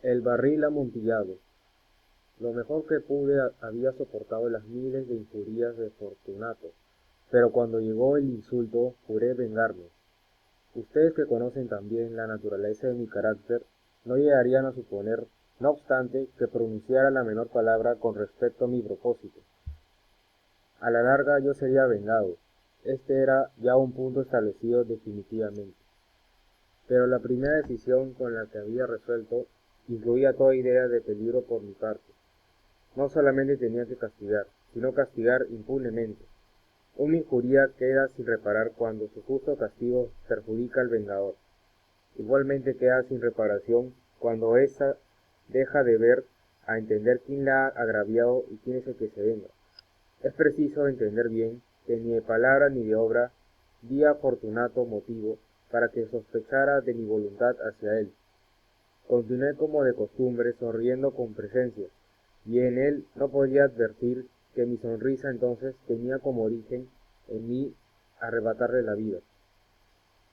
El barril amontillado. Lo mejor que pude había soportado las miles de injurias de Fortunato, pero cuando llegó el insulto juré vengarme. Ustedes que conocen también la naturaleza de mi carácter, no llegarían a suponer, no obstante, que pronunciara la menor palabra con respecto a mi propósito. A la larga yo sería vengado. Este era ya un punto establecido definitivamente. Pero la primera decisión con la que había resuelto incluía toda idea de peligro por mi parte. No solamente tenía que castigar, sino castigar impunemente. Una injuria queda sin reparar cuando su justo castigo perjudica al vengador. Igualmente queda sin reparación cuando ésta deja de ver a entender quién la ha agraviado y quién es el que se venga. Es preciso entender bien que ni de palabra ni de obra di a Fortunato motivo para que sospechara de mi voluntad hacia él. Continué como de costumbre, sonriendo con presencia, y en él no podía advertir que mi sonrisa entonces tenía como origen en mí arrebatarle la vida.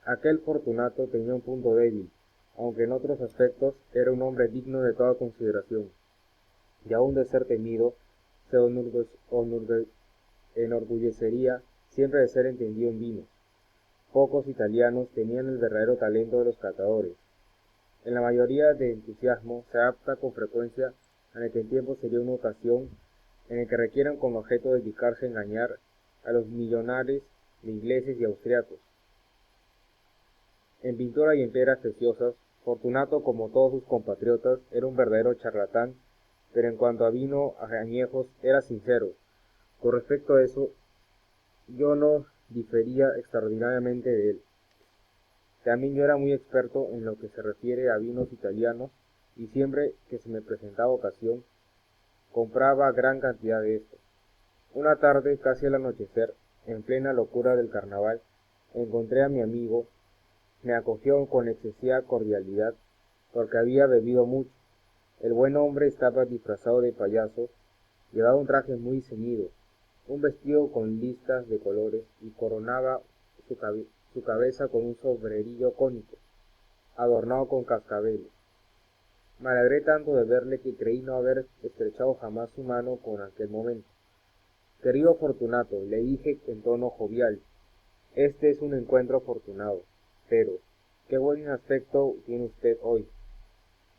Aquel Fortunato tenía un punto débil, aunque en otros aspectos era un hombre digno de toda consideración, y aun de ser temido, se enorgullecería siempre de ser entendido en vino. Pocos italianos tenían el verdadero talento de los catadores. En la mayoría de entusiasmo se adapta con frecuencia a que el tiempo sería una ocasión en el que requieren con objeto de dedicarse a engañar a los millonares de ingleses y austriacos. En pintura y en piedras preciosas, Fortunato, como todos sus compatriotas, era un verdadero charlatán, pero en cuanto a vino añejos era sincero. Con respecto a eso, yo no difería extraordinariamente de él. También yo era muy experto en lo que se refiere a vinos italianos, y siempre que se me presentaba ocasión, compraba gran cantidad de estos. Una tarde, casi al anochecer, en plena locura del carnaval, encontré a mi amigo. Me acogió con excesiva cordialidad, porque había bebido mucho. El buen hombre estaba disfrazado de payaso, llevaba un traje muy ceñido, un vestido con listas de colores, y coronaba su cabeza con un sombrerillo cónico, adornado con cascabeles. Me alegré tanto de verle que creí no haber estrechado jamás su mano con aquel momento. Querido Fortunato, le dije en tono jovial, este es un encuentro afortunado, pero qué buen aspecto tiene usted hoy.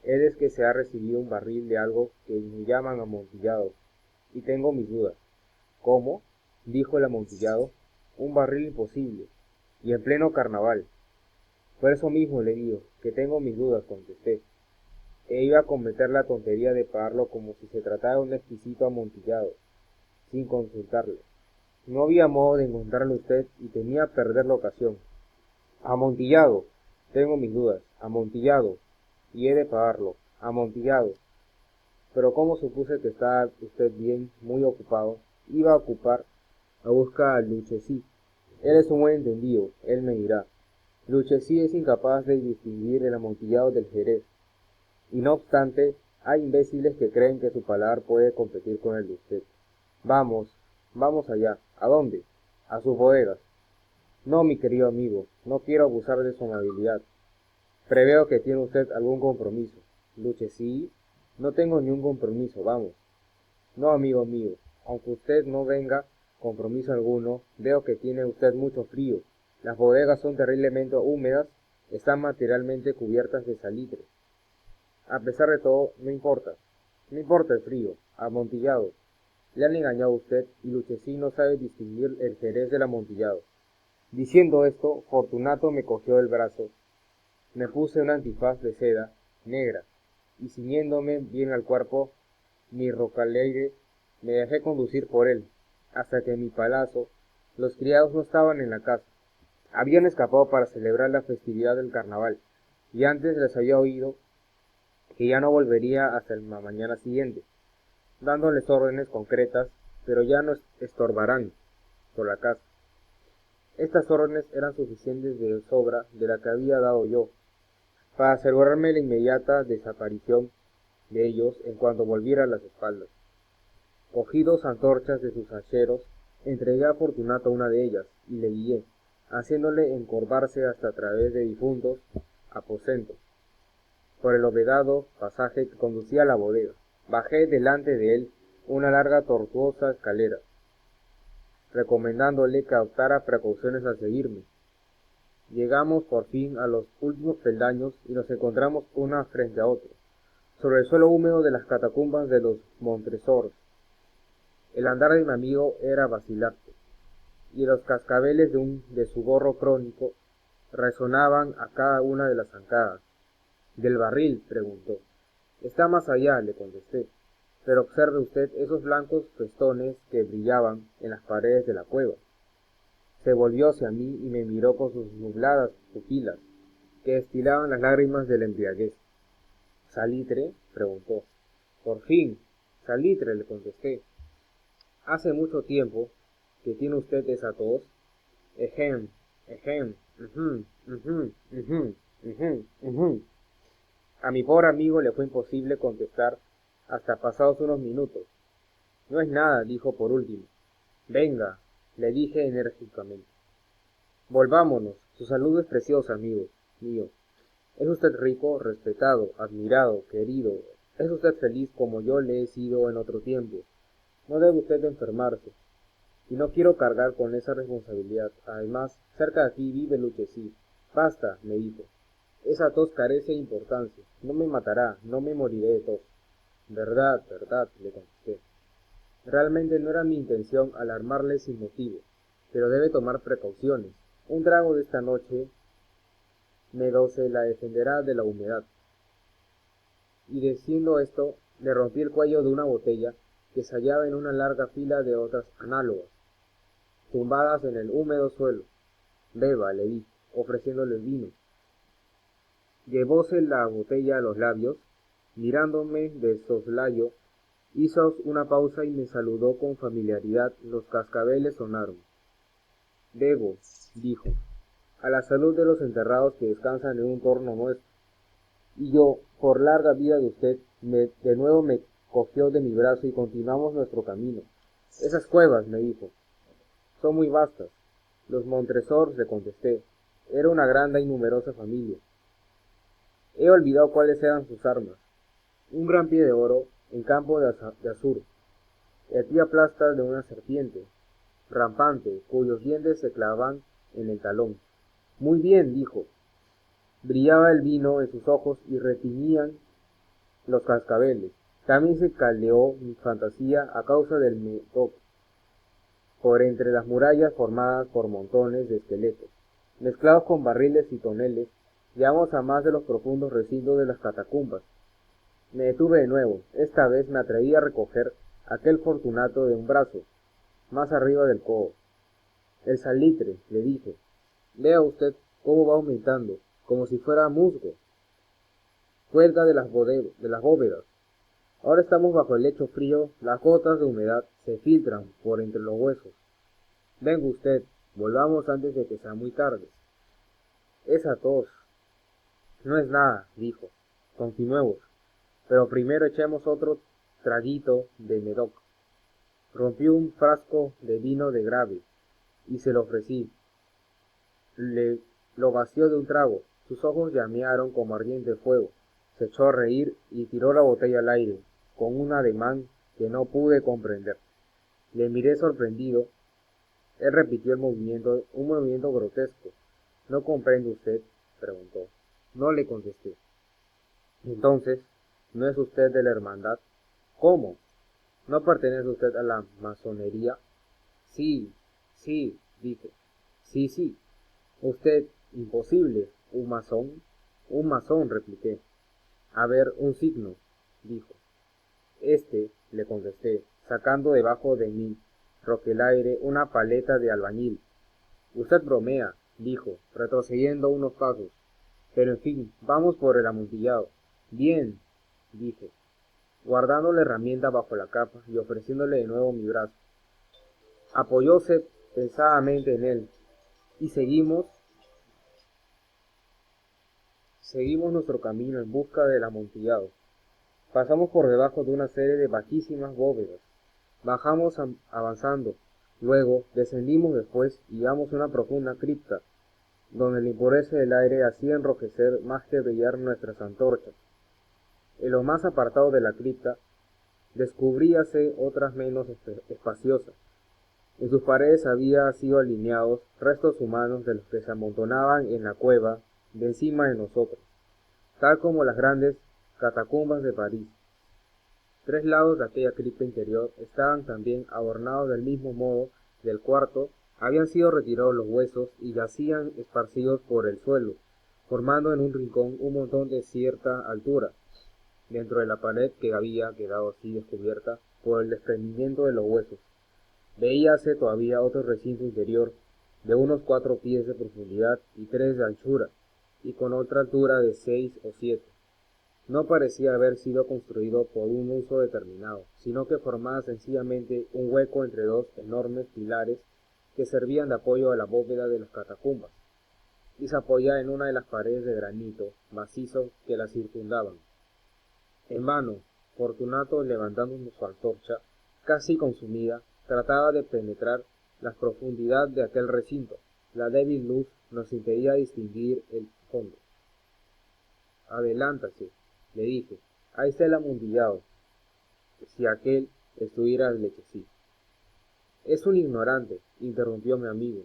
Es que se ha recibido un barril de algo que me llaman amontillado, y tengo mis dudas. ¿Cómo? Dijo el amontillado. Un barril imposible, y en pleno carnaval. Por eso mismo le digo, que tengo mis dudas, contesté. E iba a cometer la tontería de pagarlo como si se tratara de un exquisito amontillado, sin consultarle. No había modo de encontrarle a usted y temía perder la ocasión. Amontillado, tengo mis dudas, amontillado, y he de pagarlo, amontillado. Pero como supuse que estaba usted bien, muy ocupado, iba a ocupar a buscar a Lucchesi. Él es un buen entendido, él me dirá. Lucchesi es incapaz de distinguir el amontillado del Jerez, y no obstante, hay imbéciles que creen que su paladar puede competir con el de usted. Vamos, vamos allá. ¿A dónde? A sus bodegas. No, mi querido amigo, no quiero abusar de su amabilidad. Preveo que tiene usted algún compromiso. Lucchesi, no tengo ni un compromiso, vamos. No, amigo mío, aunque usted no venga compromiso alguno, veo que tiene usted mucho frío. Las bodegas son terriblemente húmedas, están materialmente cubiertas de salitre. A pesar de todo, no importa. No importa el frío, amontillado. Le han engañado a usted y Lucchesi no sabe distinguir el Jerez del amontillado. Diciendo esto, Fortunato me cogió el brazo. Me puse un antifaz de seda negra y ciñéndome bien al cuerpo mi rocaleire, me dejé conducir por él, hasta que en mi palacio los criados no estaban en la casa. Habían escapado para celebrar la festividad del carnaval, y antes les había oído que ya no volvería hasta la mañana siguiente, dándoles órdenes concretas, pero ya no estorbarán por la casa. Estas órdenes eran suficientes de sobra de la que había dado yo, para asegurarme la inmediata desaparición de ellos en cuanto volviera a las espaldas. Cogí 2 antorchas de sus hacheros, entregué a Fortunato una de ellas, y le guié, haciéndole encorvarse hasta a través de difuntos aposentos. por el hovedado pasaje que conducía a la bodega. Bajé delante de él una larga tortuosa escalera, recomendándole que adoptara precauciones al seguirme. Llegamos por fin a los últimos peldaños y nos encontramos una frente a otra, sobre el suelo húmedo de las catacumbas de los Montresors. El andar de mi amigo era vacilante, y los cascabeles de su gorro crónico resonaban a cada una de las zancadas. ¿Del barril?, preguntó. Está más allá, le contesté, pero observe usted esos blancos festones que brillaban en las paredes de la cueva. Se volvió hacia mí y me miró con sus nubladas pupilas, que destilaban las lágrimas de la embriaguez. ¿Salitre?, preguntó. Por fin, salitre, le contesté. Hace mucho tiempo que tiene usted esa tos. Ejem, ejem, ujú, ujú, ujú, ujú, ujú. A mi pobre amigo le fue imposible contestar hasta pasados unos minutos. No es nada, dijo por último. Venga, le dije enérgicamente. Volvámonos, su salud es preciosa, amigo mío. Es usted rico, respetado, admirado, querido. Es usted feliz como yo le he sido en otro tiempo. No debe usted enfermarse. Y no quiero cargar con esa responsabilidad. Además, cerca de aquí vive Lucchesi. Basta, me dijo. Esa tos carece de importancia. No me matará, no me moriré de tos. Verdad, verdad, le contesté. Realmente no era mi intención alarmarle sin motivo, pero debe tomar precauciones. Un trago de esta noche se la defenderá de la humedad. Y diciendo esto, le rompí el cuello de una botella que se hallaba en una larga fila de otras análogas, tumbadas en el húmedo suelo. Beba, le dije, ofreciéndole el vino. Llevóse la botella a los labios, mirándome de soslayo, hizo una pausa y me saludó con familiaridad. Los cascabeles sonaron. Bebo, dijo, a la salud de los enterrados que descansan en un torno nuestro. Y yo, por larga vida de usted, de nuevo me cogió de mi brazo y continuamos nuestro camino. Esas cuevas, me dijo, son muy vastas. Los Montresors, le contesté, era una grande y numerosa familia. He olvidado cuáles eran sus armas. Un gran pie de oro en campo de azur, el pie aplasta de una serpiente, rampante, cuyos dientes se clavaban en el talón. Muy bien, dijo. Brillaba el vino en sus ojos y retiñían los cascabeles. También se caldeó mi fantasía a causa del Médoc, por entre las murallas formadas por montones de esqueletos, mezclados con barriles y toneles, llegamos a más de los profundos recintos de las catacumbas. Me detuve de nuevo. Esta vez me atreví a recoger aquel Fortunato de un brazo, más arriba del codo. El salitre, le dije. Vea usted cómo va aumentando, como si fuera musgo. Cuelga de las bóvedas. Ahora estamos bajo el lecho frío, las gotas de humedad se filtran por entre los huesos. Venga usted, volvamos antes de que sea muy tarde. Esa tos. No es nada, dijo. Continuemos, pero primero echemos otro traguito de Médoc. Rompió un frasco de vino de grave y se lo ofrecí. Lo vació de un trago. Sus ojos llamearon como ardiente fuego. Se echó a reír y tiró la botella al aire, con un ademán que no pude comprender. Le miré sorprendido. Él repitió un movimiento grotesco. ¿No comprende usted?, preguntó. No, le contesté. Entonces, ¿no es usted de la hermandad? ¿Cómo? ¿No pertenece usted a la masonería? Sí, sí, dije. Sí, sí. Usted, imposible. ¿Un masón? Un masón, repliqué. A ver, un signo, dijo. Le contesté, sacando debajo de mi roquelaire una paleta de albañil. Usted bromea, dijo, retrocediendo unos pasos. Pero en fin, vamos por el amontillado. Bien, dije, guardando la herramienta bajo la capa y ofreciéndole de nuevo mi brazo. Apoyóse pesadamente en él, y seguimos nuestro camino en busca del amontillado. Pasamos por debajo de una serie de bajísimas bóvedas. Bajamos avanzando, luego descendimos después y llegamos a una profunda cripta, donde la impureza del aire hacía enrojecer más que brillar nuestras antorchas. En lo más apartado de la cripta descubríase otras menos espaciosas. En sus paredes había sido alineados restos humanos de los que se amontonaban en la cueva de encima de nosotros, tal como las grandes catacumbas de París. Tres lados de aquella cripta interior estaban también adornados del mismo modo. Del cuarto habían sido retirados los huesos y yacían esparcidos por el suelo, formando en un rincón un montón de cierta altura, dentro de la pared que había quedado así descubierta por el desprendimiento de los huesos. Veíase todavía otro recinto interior de unos 4 pies de profundidad y 3 de anchura, y con otra altura de 6 o 7. No parecía haber sido construido por un uso determinado, sino que formaba sencillamente un hueco entre dos enormes pilares que servían de apoyo a la bóveda de las catacumbas, y se apoyaba en una de las paredes de granito macizo que la circundaban. En vano, Fortunato, levantando su antorcha, casi consumida, trataba de penetrar la profundidad de aquel recinto. La débil luz nos impedía distinguir el fondo. Adelántase, le dije, ahí está el amontillado, si aquel estuviera al lechecito. Es un ignorante, interrumpió mi amigo,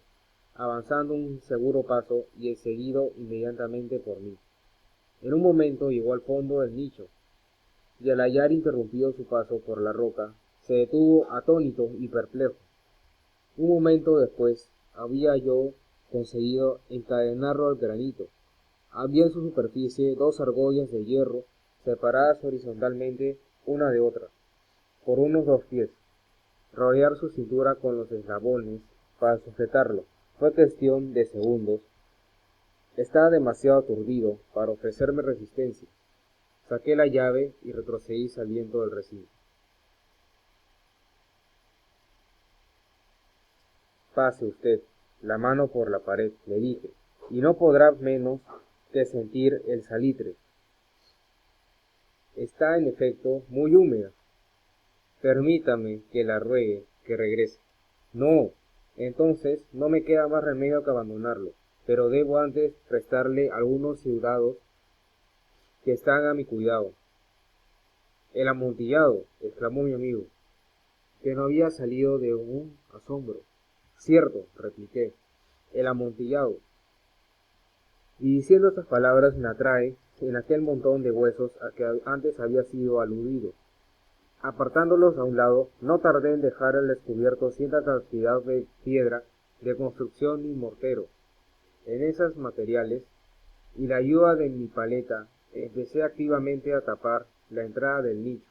avanzando un seguro paso y seguido inmediatamente por mí. En un momento llegó al fondo del nicho, y al hallar interrumpido su paso por la roca, se detuvo atónito y perplejo. Un momento después había yo conseguido encadenarlo al granito. Había en su superficie 2 argollas de hierro separadas horizontalmente una de otra, por unos 2 pies. Rodear su cintura con los eslabones para sujetarlo fue cuestión de segundos. Estaba demasiado aturdido para ofrecerme resistencia. Saqué la llave y retrocedí saliendo del recinto. Pase usted la mano por la pared, le dije, y no podrá menos que sentir el salitre. Está en efecto muy húmeda. Permítame que la ruegue que regrese. No, entonces no me queda más remedio que abandonarlo, pero debo antes prestarle algunos cuidados que están a mi cuidado. El amontillado, exclamó mi amigo, que no había salido de un asombro. Cierto, repliqué, el amontillado. Y diciendo estas palabras me atrae en aquel montón de huesos a que antes había sido aludido. Apartándolos a un lado, no tardé en dejar al descubierto cierta cantidad de piedra de construcción y mortero. En esos materiales, y la ayuda de mi paleta, empecé activamente a tapar la entrada del nicho.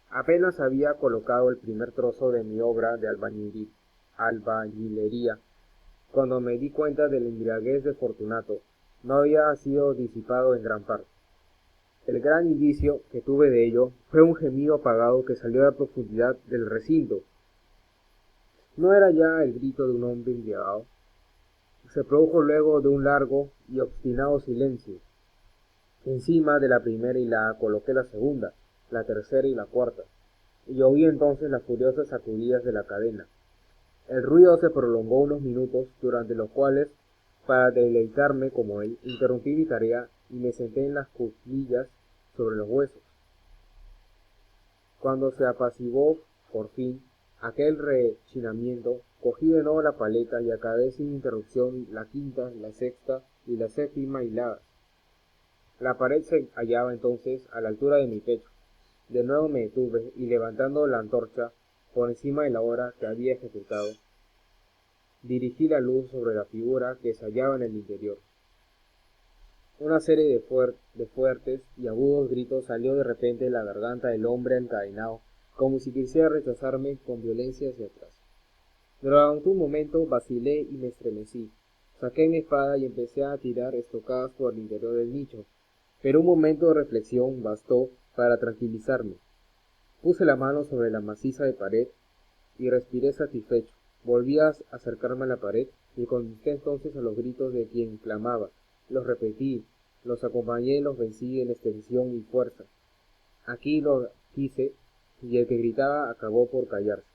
Apenas había colocado el primer trozo de mi obra de albañilería, cuando me di cuenta de la embriaguez de Fortunato. No había sido disipado en gran parte. El gran indicio que tuve de ello fue un gemido apagado que salió de la profundidad del recinto. No era ya el grito de un hombre embriagado. Se produjo luego de un largo y obstinado silencio. Encima de la primera hilada coloqué la segunda, la tercera y la cuarta, y oí entonces las furiosas sacudidas de la cadena. El ruido se prolongó unos minutos, durante los cuales, para deleitarme como él, interrumpí mi tarea y me senté en las cuclillas sobre los huesos. Cuando se apaciguó, por fin, aquel rechinamiento, cogí de nuevo la paleta y acabé sin interrupción la quinta, la sexta y la séptima hilada. La pared se hallaba entonces a la altura de mi pecho. De nuevo me detuve y levantando la antorcha por encima de la hora que había ejecutado, dirigí la luz sobre la figura que se hallaba en el interior. Una serie de fuertes y agudos gritos salió de repente de la garganta del hombre encadenado, como si quisiera rechazarme con violencia hacia atrás. Durante un momento vacilé y me estremecí. Saqué mi espada y empecé a tirar estocadas por el interior del nicho, pero un momento de reflexión bastó para tranquilizarme. Puse la mano sobre la maciza de pared y respiré satisfecho. Volví a acercarme a la pared y contesté entonces a los gritos de quien clamaba. Los repetí, los acompañé y los vencí en extensión y fuerza. Aquí lo quise, y el que gritaba acabó por callarse.